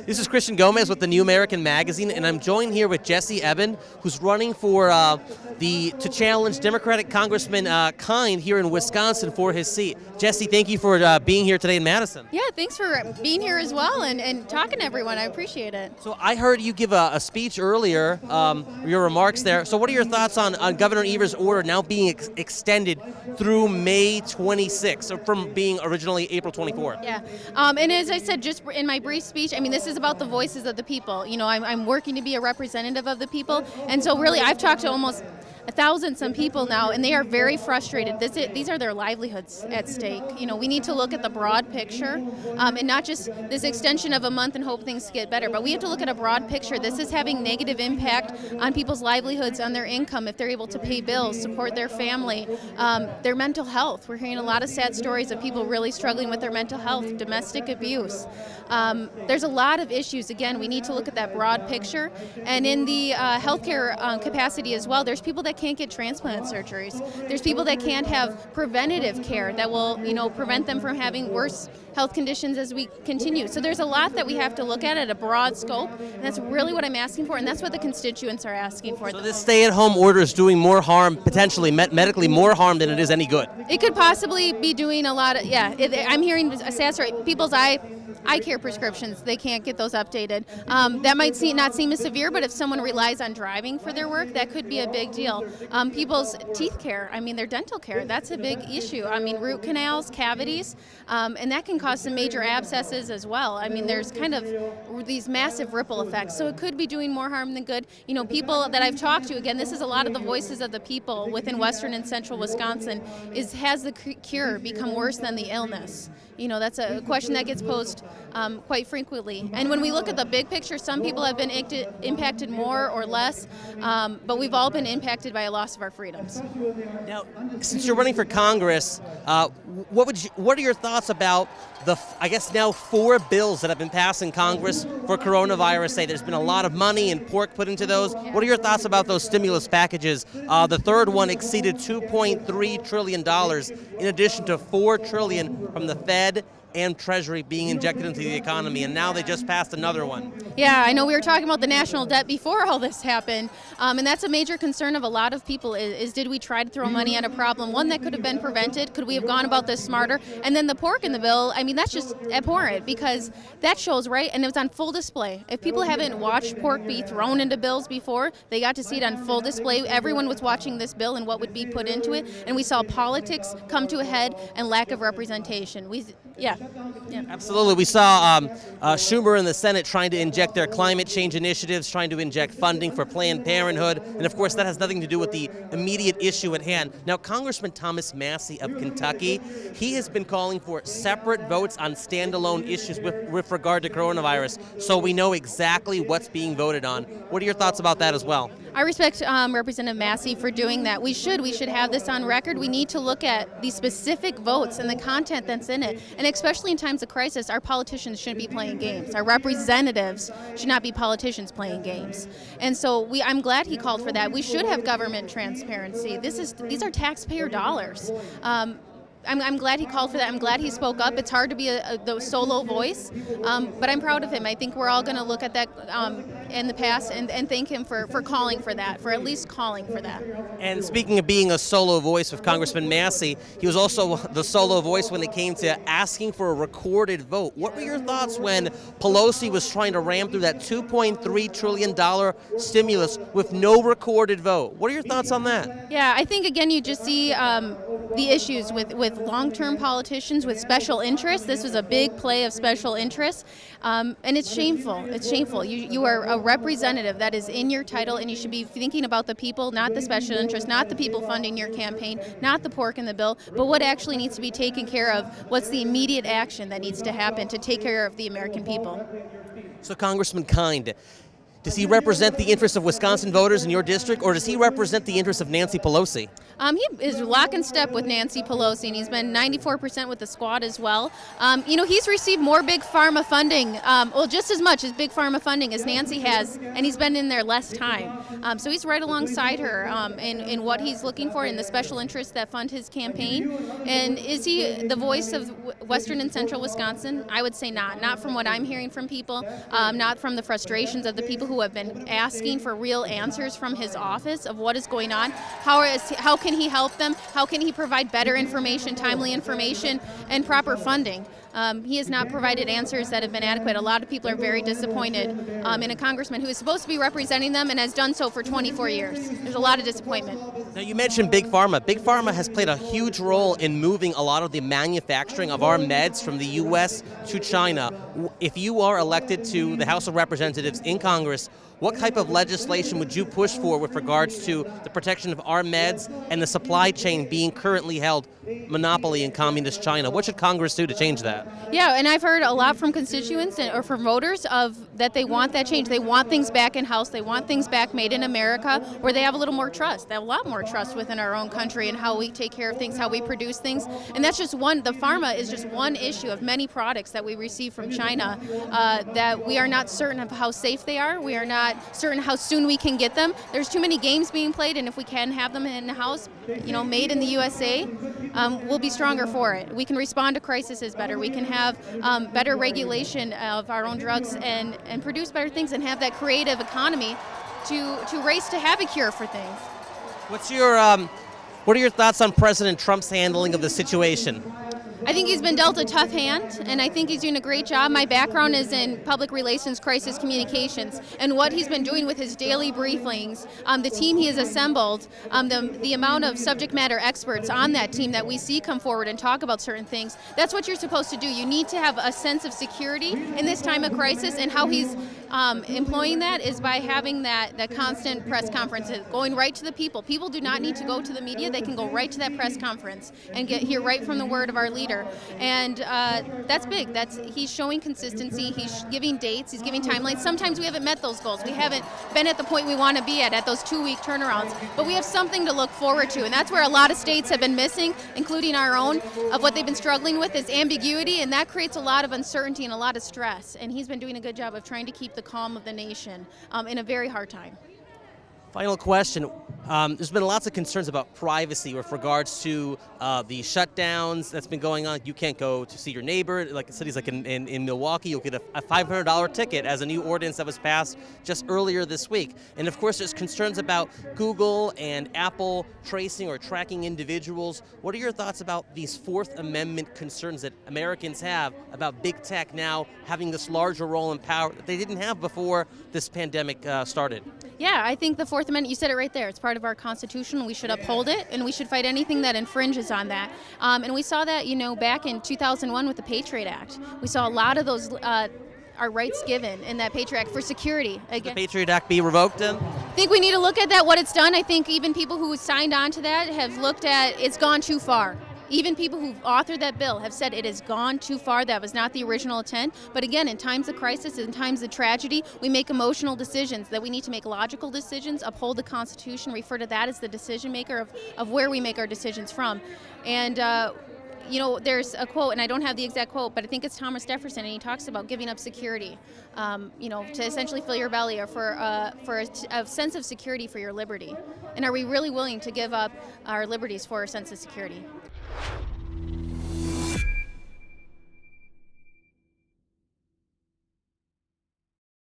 This is Christian Gomez with the New American Magazine, and I'm joined here with Jessi Ebben, who's running for to challenge Democratic Congressman Kind here in Wisconsin for his seat. Jessi, thank you for being here today in Madison. Yeah, thanks for being here as well and talking to everyone. I appreciate it. So I heard you give a speech earlier, your remarks there. So what are your thoughts on Governor Evers' order now being extended through May 26th, so from being originally April 24th? Yeah, and as I said just in my brief speech, I mean, this is about the voices of the people. You know, I'm working to be a representative of the people, and so really I've talked to almost 1,000 some people now, and they are very frustrated. These are their livelihoods at stake. You know, we need to look at the broad picture, and not just this extension of a month and hope things get better, but we have to look at a broad picture. This is having negative impact on people's livelihoods, on their income, if they're able to pay bills, support their family, their mental health. We're hearing a lot of sad stories of people really struggling with their mental health, domestic abuse. There's a lot of issues. Again, we need to look at that broad picture, and in the healthcare capacity as well, there's people that can't get transplant surgeries. There's people that can't have preventative care that will, you know, prevent them from having worse health conditions as we continue. So there's a lot that we have to look at a broad scope, and that's really what I'm asking for, and that's what the constituents are asking for. So this stay-at-home order is doing more harm, potentially medically more harm than it is any good. It could possibly be doing a lot of, I'm hearing a sad story. People's eye care prescriptions, they can't get those updated. That might not seem as severe, but if someone relies on driving for their work, that could be a big deal. People's teeth care, I mean, their dental care, that's a big issue. I mean, root canals, cavities, and that can cause some major abscesses as well. I mean, there's kind of these massive ripple effects, so it could be doing more harm than good. You know, people that I've talked to, again, this is a lot of the voices of the people within western and central Wisconsin, has the cure become worse than the illness? You know, that's a question that gets posed quite frequently. And when we look at the big picture, some people have been impacted more or less, but we've all been impacted by a loss of our freedoms. Now, since you're running for Congress, what are your thoughts about I guess now 4 bills that have been passed in Congress for coronavirus? Say there's been a lot of money and pork put into those. What are your thoughts about those stimulus packages? The third one exceeded $2.3 trillion, in addition to $4 trillion from the Fed and Treasury being injected into the economy, and now they just passed another one. Yeah, I know we were talking about the national debt before all this happened, and that's a major concern of a lot of people is did we try to throw money at a problem, one that could have been prevented? Could we have gone about this smarter? And then the pork in the bill, I mean, that's just abhorrent because that shows, right, and it was on full display. If people haven't watched pork be thrown into bills before, they got to see it on full display. Everyone was watching this bill and what would be put into it, and we saw politics come to a head and lack of representation. Yeah. Absolutely. We saw Schumer in the Senate trying to inject their climate change initiatives, trying to inject funding for Planned Parenthood, and of course that has nothing to do with the immediate issue at hand. Now, Congressman Thomas Massie of Kentucky, he has been calling for separate votes on standalone issues with regard to coronavirus, so we know exactly what's being voted on. What are your thoughts about that as well? I respect Representative Massie for doing that. We should have this on record. We need to look at the specific votes and the content that's in it, and especially in times of crisis, our politicians shouldn't be playing games. Our representatives should not be politicians playing games. And so I'm glad he called for that. We should have government transparency. These are taxpayer dollars. I'm glad he called for that. I'm glad he spoke up. It's hard to be the solo voice, but I'm proud of him. I think we're all going to look at that in the past and thank him for calling for that, for at least calling for that. And speaking of being a solo voice with Congressman Massie, he was also the solo voice when it came to asking for a recorded vote. What were your thoughts when Pelosi was trying to ram through that $2.3 trillion stimulus with no recorded vote? What are your thoughts on that? Yeah, I think, again, you just see the issues with long-term politicians with special interests. This was a big play of special interests, and it's shameful. It's shameful. You are a representative that is in your title, and you should be thinking about the people, not the special interests, not the people funding your campaign, not the pork in the bill, but what actually needs to be taken care of. What's the immediate action that needs to happen to take care of the American people? So, Congressman Kind, Does he represent the interests of Wisconsin voters in your district, or does he represent the interests of Nancy Pelosi? He is lock and step with Nancy Pelosi, and he's been 94% with the squad as well. He's received more big pharma funding, just as much as big pharma funding as Nancy has, and he's been in there less time. So he's right alongside her in what he's looking for in the special interests that fund his campaign. And is he the voice of Western and Central Wisconsin? I would say not. Not from what I'm hearing from people, not from the frustrations of the people who have been asking for real answers from his office of what is going on. How can he help them? How can he provide better information, timely information, and proper funding? He has not provided answers that have been adequate. A lot of people are very disappointed in a congressman who is supposed to be representing them and has done so for 24 years. There's a lot of disappointment. Now, you mentioned Big Pharma. Big Pharma has played a huge role in moving a lot of the manufacturing of our meds from the U.S. to China. If you are elected to the House of Representatives in Congress, what type of legislation would you push for with regards to the protection of our meds and the supply chain being currently held monopoly in communist China? What should Congress do to change that? Yeah, and I've heard a lot from constituents or from voters that they want that change. They want things back in-house. They want things back made in America where they have a little more trust. They have a lot more trust within our own country and how we take care of things, how we produce things. And that's just one, the pharma is just one issue of many products that we receive from China that we are not certain of how safe they are. We are not certain how soon we can get them. There's too many games being played, and if we can have them in-house, made in the USA, we'll be stronger for it. We can respond to crises better. We can have better regulation of our own drugs and produce better things and have that creative economy to race to have a cure for things. What are your thoughts on President Trump's handling of the situation? I think he's been dealt a tough hand, and I think he's doing a great job. My background is in public relations, crisis communications, and what he's been doing with his daily briefings, the team he has assembled, the amount of subject matter experts on that team that we see come forward and talk about certain things, that's what you're supposed to do. You need to have a sense of security in this time of crisis, and how he's employing that is by having that constant press conferences, going right to the people. People do not need to go to the media. They can go right to that press conference and hear right from the word of our leader. And that's big. He's showing consistency. He's giving dates. He's giving timelines. Sometimes we haven't met those goals. We haven't been at the point we want to be at those 2-week turnarounds. But we have something to look forward to, and that's where a lot of states have been missing, including our own, of what they've been struggling with is ambiguity, and that creates a lot of uncertainty and a lot of stress. And he's been doing a good job of trying to keep the calm of the nation in a very hard time. Final question. There's been lots of concerns about privacy with regards to the shutdowns that's been going on. You can't go to see your neighbor. Like cities like in Milwaukee, you'll get a $500 ticket as a new ordinance that was passed just earlier this week. And of course, there's concerns about Google and Apple tracing or tracking individuals. What are your thoughts about these Fourth Amendment concerns that Americans have about big tech now having this larger role and power that they didn't have before this pandemic started? Yeah, I think the Fourth Amendment, you said it right there, it's part of our Constitution. We should uphold it, and we should fight anything that infringes on that. And we saw that, back in 2001 with the Patriot Act. We saw a lot of those our rights given in that Patriot Act for security. Again, the Patriot Act be revoked then? I think we need to look at that, what it's done. I think even people who signed on to that have looked at it's gone too far. Even people who've authored that bill have said it has gone too far. That was not the original intent. But again, in times of crisis, in times of tragedy, we make emotional decisions, that we need to make logical decisions, uphold the Constitution, refer to that as the decision maker of where we make our decisions from. And there's a quote, and I don't have the exact quote, but I think it's Thomas Jefferson, and he talks about giving up security, to essentially fill your belly, or for a sense of security for your liberty. And are we really willing to give up our liberties for a sense of security?